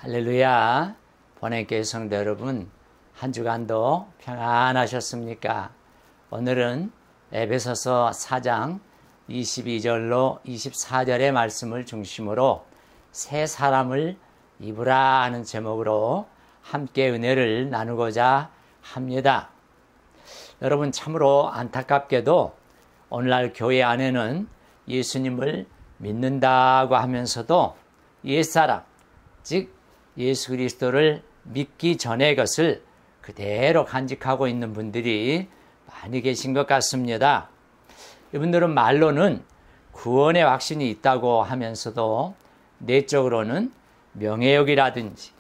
할렐루야. 본회교회 성도 여러분, 한 주간도 평안하셨습니까? 오늘은 에베소서 4장 22절로 24절의 말씀을 중심으로 새 사람을 입으라 하는 제목으로 함께 은혜를 나누고자 합니다. 여러분, 참으로 안타깝게도 오늘날 교회 안에는 예수님을 믿는다고 하면서도 옛사람, 즉 예수 그리스도를 믿기 전의 것을 그대로 간직하고 있는 분들이 많이 계신 것 같습니다. 이분들은 말로는 구원의 확신이 있다고 하면서도 내적으로는 명예욕이라든지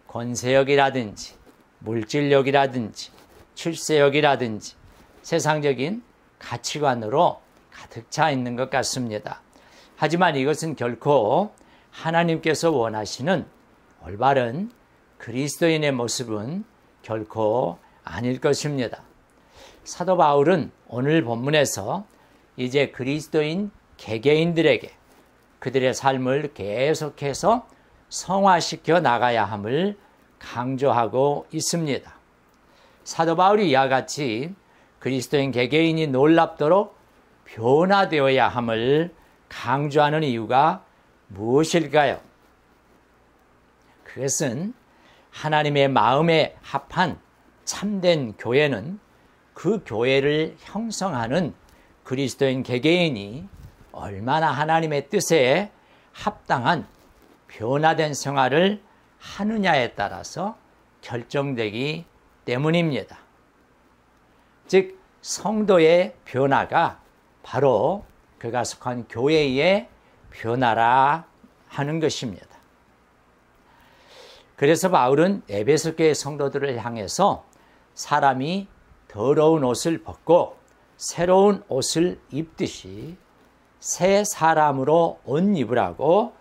권세욕이라든지 물질욕이라든지 출세욕이라든지 세상적인 가치관으로 가득 차 있는 것 같습니다. 하지만 이것은 결코 하나님께서 원하시는 올바른 그리스도인의 모습은 결코 아닐 것입니다. 사도 바울은 오늘 본문에서 이제 그리스도인 개개인들에게 그들의 삶을 계속해서 성화시켜 나가야 함을 강조하고 있습니다. 사도 바울이 이와 같이 그리스도인 개개인이 놀랍도록 변화되어야 함을 강조하는 이유가 무엇일까요? 그것은 하나님의 마음에 합한 참된 교회는 그 교회를 형성하는 그리스도인 개개인이 얼마나 하나님의 뜻에 합당한 변화된 생활을 하느냐에 따라서 결정되기 때문입니다. 즉 성도의 변화가 바로 그가 속한 교회의 변화라 하는 것입니다. 그래서 바울은 에베소 교회 성도들을 향해서 사람이 더러운 옷을 벗고 새로운 옷을 입듯이 새 사람으로 옷 입으라고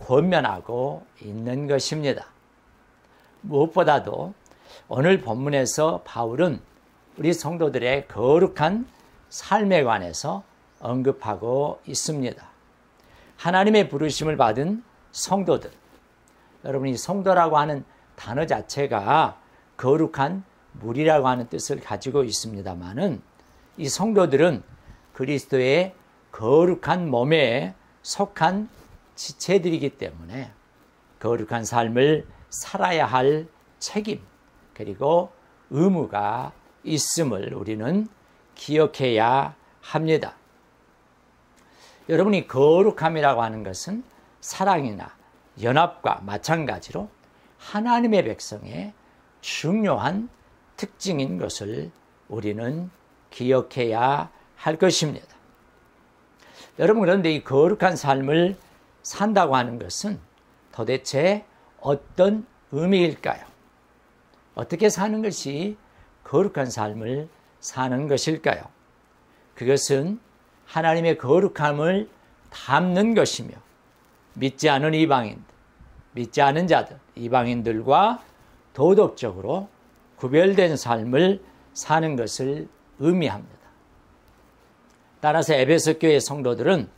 권면하고 있는 것입니다. 무엇보다도 오늘 본문에서 바울은 우리 성도들의 거룩한 삶에 관해서 언급하고 있습니다. 하나님의 부르심을 받은 성도들, 여러분이 성도라고 하는 단어 자체가 거룩한 무리라고 하는 뜻을 가지고 있습니다만은 이 성도들은 그리스도의 거룩한 몸에 속한 지체들이기 때문에 거룩한 삶을 살아야 할 책임 그리고 의무가 있음을 우리는 기억해야 합니다. 여러분이 거룩함이라고 하는 것은 사랑이나 연합과 마찬가지로 하나님의 백성의 중요한 특징인 것을 우리는 기억해야 할 것입니다. 여러분, 그런데 이 거룩한 삶을 산다고 하는 것은 도대체 어떤 의미일까요? 어떻게 사는 것이 거룩한 삶을 사는 것일까요? 그것은 하나님의 거룩함을 담는 것이며 믿지 않은 이방인들, 믿지 않은 자들, 이방인들과 도덕적으로 구별된 삶을 사는 것을 의미합니다. 따라서 에베소 교회 성도들은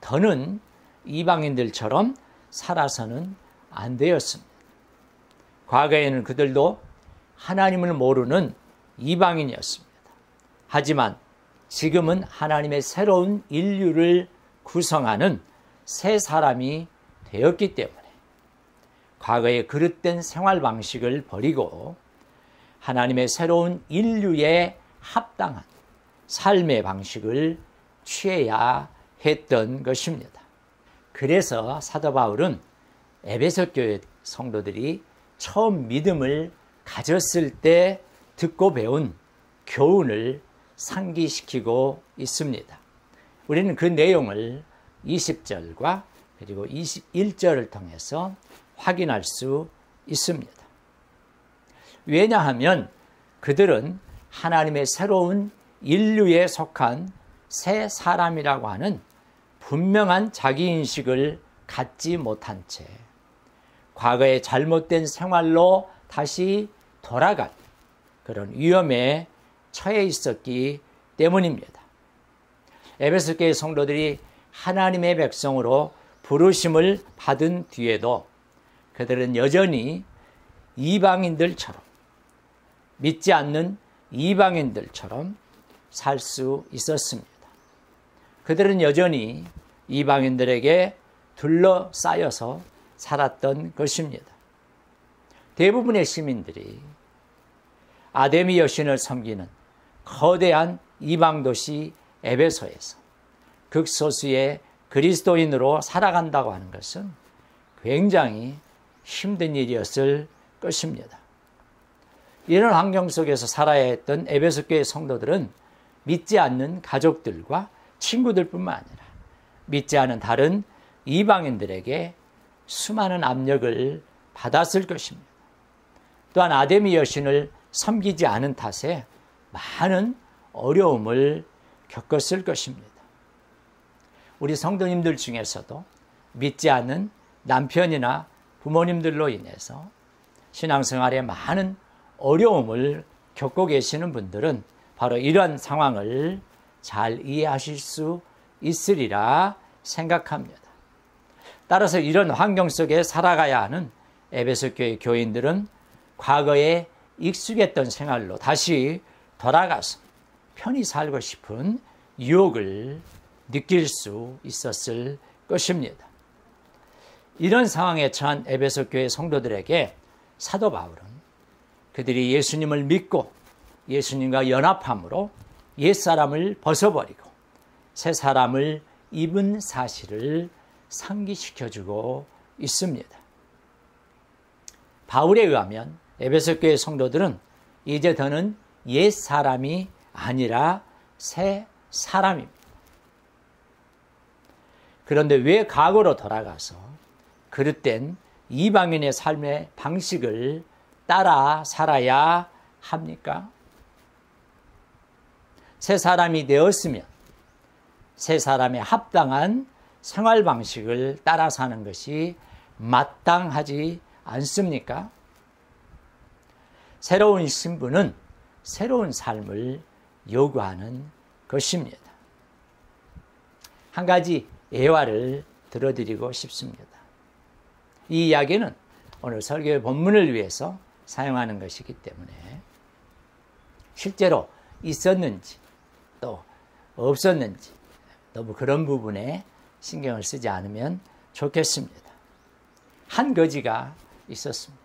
더는 이방인들처럼 살아서는 안 되었습니다. 과거에는 그들도 하나님을 모르는 이방인이었습니다. 하지만 지금은 하나님의 새로운 인류를 구성하는 새 사람이 되었기 때문에 과거의 그릇된 생활 방식을 버리고 하나님의 새로운 인류에 합당한 삶의 방식을 취해야 했던 것입니다. 그래서 사도 바울은 에베소 교회 성도들이 처음 믿음을 가졌을 때 듣고 배운 교훈을 상기시키고 있습니다. 우리는 그 내용을 20절과 그리고 21절을 통해서 확인할 수 있습니다. 왜냐하면 그들은 하나님의 새로운 인류에 속한 새 사람이라고 하는 분명한 자기인식을 갖지 못한 채 과거의 잘못된 생활로 다시 돌아갈 그런 위험에 처해 있었기 때문입니다. 에베소 교회 성도들이 하나님의 백성으로 부르심을 받은 뒤에도 그들은 여전히 이방인들처럼, 믿지 않는 이방인들처럼 살 수 있었습니다. 그들은 여전히 이방인들에게 둘러싸여서 살았던 것입니다. 대부분의 시민들이 아데미 여신을 섬기는 거대한 이방도시 에베소에서 극소수의 그리스도인으로 살아간다고 하는 것은 굉장히 힘든 일이었을 것입니다. 이런 환경 속에서 살아야 했던 에베소 교회 성도들은 믿지 않는 가족들과 친구들뿐만 아니라 믿지 않은 다른 이방인들에게 수많은 압력을 받았을 것입니다. 또한 아데미 여신을 섬기지 않은 탓에 많은 어려움을 겪었을 것입니다. 우리 성도님들 중에서도 믿지 않는 남편이나 부모님들로 인해서 신앙생활에 많은 어려움을 겪고 계시는 분들은 바로 이러한 상황을 잘 이해하실 수 있으리라 생각합니다. 따라서 이런 환경 속에 살아가야 하는 에베소 교회 교인들은 과거에 익숙했던 생활로 다시 돌아가서 편히 살고 싶은 유혹을 느낄 수 있었을 것입니다. 이런 상황에 처한 에베소 교회 성도들에게 사도 바울은 그들이 예수님을 믿고 예수님과 연합함으로 옛사람을 벗어버리고 새 사람을 입은 사실을 상기시켜주고 있습니다. 바울에 의하면 에베소 교회 성도들은 이제 더는 옛사람이 아니라 새 사람입니다. 그런데 왜 과거로 돌아가서 그릇된 이방인의 삶의 방식을 따라 살아야 합니까? 새 사람이 되었으면 새 사람에 합당한 생활 방식을 따라 사는 것이 마땅하지 않습니까? 새로운 신분은 새로운 삶을 요구하는 것입니다. 한 가지 예화를 들어드리고 싶습니다. 이 이야기는 오늘 설교의 본문을 위해서 사용하는 것이기 때문에 실제로 있었는지 또 없었는지 너무 그런 부분에 신경을 쓰지 않으면 좋겠습니다. 한 거지가 있었습니다.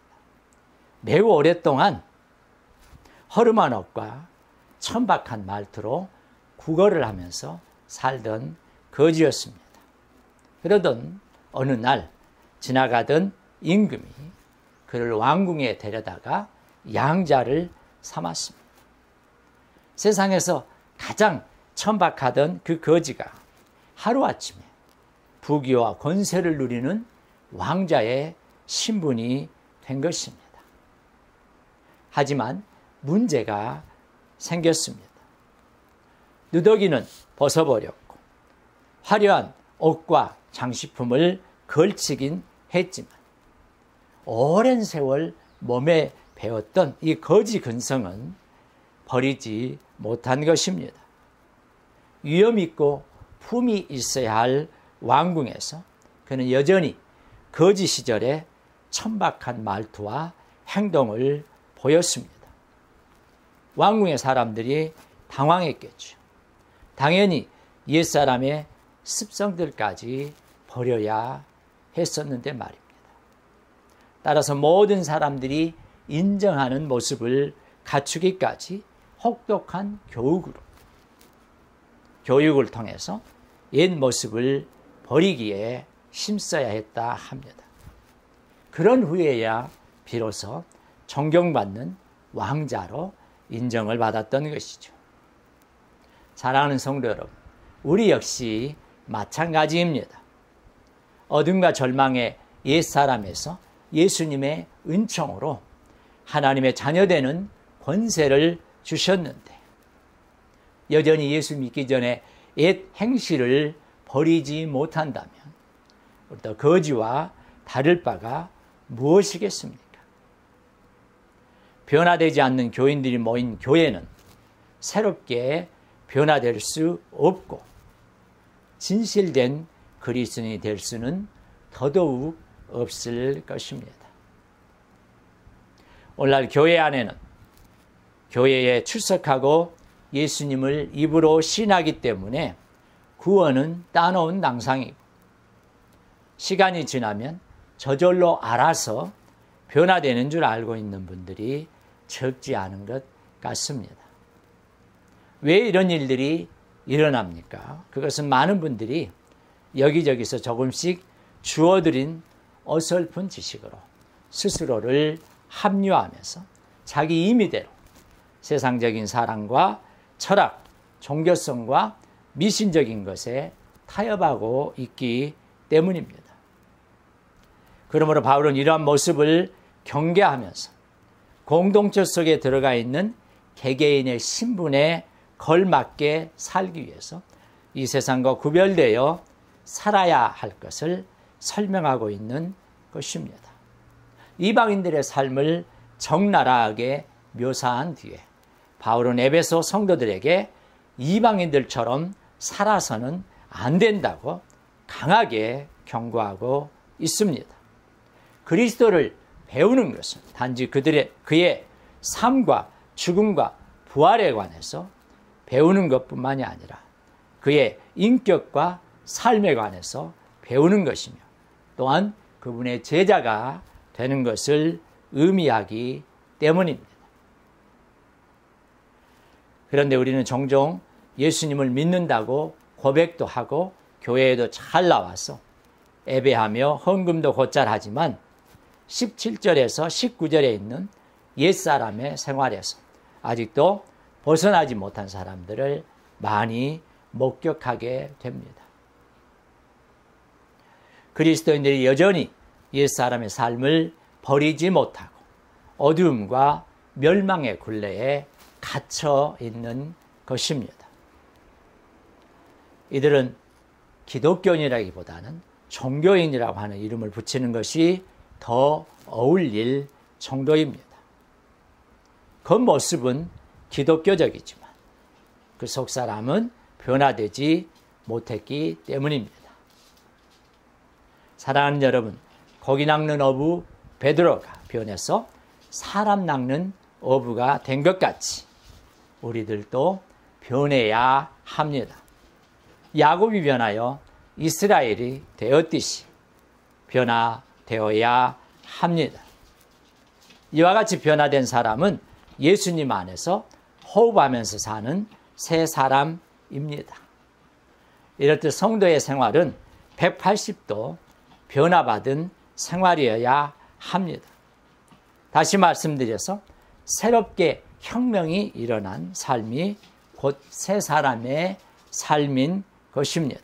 매우 오랫동안 허름한 옷과 천박한 말투로 구걸을 하면서 살던 거지였습니다. 그러던 어느 날 지나가던 임금이 그를 왕궁에 데려다가 양자를 삼았습니다. 세상에서 가장 천박하던 그 거지가 하루아침에 부귀와 권세를 누리는 왕자의 신분이 된 것입니다. 하지만 문제가 생겼습니다. 누더기는 벗어버렸고 화려한 옷과 장식품을 걸치긴 했지만 오랜 세월 몸에 배웠던 이 거지 근성은 버리지 못한 것입니다. 위엄 있고 품이 있어야 할 왕궁에서 그는 여전히 거지 시절에 천박한 말투와 행동을 보였습니다. 왕궁의 사람들이 당황했겠죠. 당연히 옛사람의 습성들까지 버려야 했었는데 말입니다. 따라서 모든 사람들이 인정하는 모습을 갖추기까지 혹독한 교육을 통해서 옛 모습을 버리기에 힘써야 했다 합니다. 그런 후에야 비로소 존경받는 왕자로 인정을 받았던 것이죠. 사랑하는 성도 여러분, 우리 역시 마찬가지입니다. 어둠과 절망의 옛사람에서 예수님의 은총으로 하나님의 자녀되는 권세를 주셨는데 여전히 예수 믿기 전에 옛 행실을 버리지 못한다면 우리 거지와 다를 바가 무엇이겠습니까? 변화되지 않는 교인들이 모인 교회는 새롭게 변화될 수 없고 진실된 그리스도인이 될 수는 더더욱 없을 것입니다. 오늘날 교회 안에는 교회에 출석하고 예수님을 입으로 신하기 때문에 구원은 따놓은 당상이고 시간이 지나면 저절로 알아서 변화되는 줄 알고 있는 분들이 적지 않은 것 같습니다. 왜 이런 일들이 일어납니까? 그것은 많은 분들이 여기저기서 조금씩 주워들인 어설픈 지식으로 스스로를 합리화하면서 자기 임의대로 세상적인 사랑과 철학, 종교성과 미신적인 것에 타협하고 있기 때문입니다. 그러므로 바울은 이러한 모습을 경계하면서 공동체 속에 들어가 있는 개개인의 신분에 걸맞게 살기 위해서 이 세상과 구별되어 살아야 할 것을 설명하고 있는 것입니다. 이방인들의 삶을 적나라하게 묘사한 뒤에 바울은 에베소 성도들에게 이방인들처럼 살아서는 안 된다고 강하게 경고하고 있습니다. 그리스도를 배우는 것은 단지 그의 삶과 죽음과 부활에 관해서 배우는 것뿐만이 아니라 그의 인격과 삶에 관해서 배우는 것이며 또한 그분의 제자가 되는 것을 의미하기 때문입니다. 그런데 우리는 종종 예수님을 믿는다고 고백도 하고 교회에도 잘 나와서 예배하며 헌금도 곧잘 하지만 17절에서 19절에 있는 옛사람의 생활에서 아직도 벗어나지 못한 사람들을 많이 목격하게 됩니다. 그리스도인들이 여전히 옛사람의 삶을 버리지 못하고 어두움과 멸망의 굴레에 갇혀 있는 것입니다. 이들은 기독교인이라기보다는 종교인이라고 하는 이름을 붙이는 것이 더 어울릴 정도입니다. 겉모습은 기독교적이지만 그 속사람은 변화되지 못했기 때문입니다. 사랑하는 여러분, 고기 낚는 어부 베드로가 변해서 사람 낚는 어부가 된 것 같이 우리들도 변해야 합니다. 야곱이 변하여 이스라엘이 되었듯이 변화되어야 합니다. 이와 같이 변화된 사람은 예수님 안에서 호흡하면서 사는 새 사람입니다. 이렇듯 성도의 생활은 180도 변화받은 생활이어야 합니다. 다시 말씀드려서 새롭게 혁명이 일어난 삶이 곧 새 사람의 삶인 것입니다.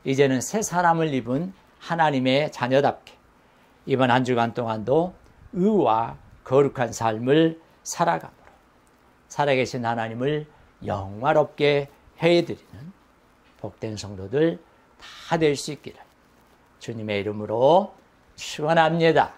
이제는 새 사람을 입은 하나님의 자녀답게 이번 한 주간 동안도 의와 거룩한 삶을 살아감으로 살아계신 하나님을 영화롭게 해드리는 복된 성도들 다 될 수 있기를 주님의 이름으로 축원합니다.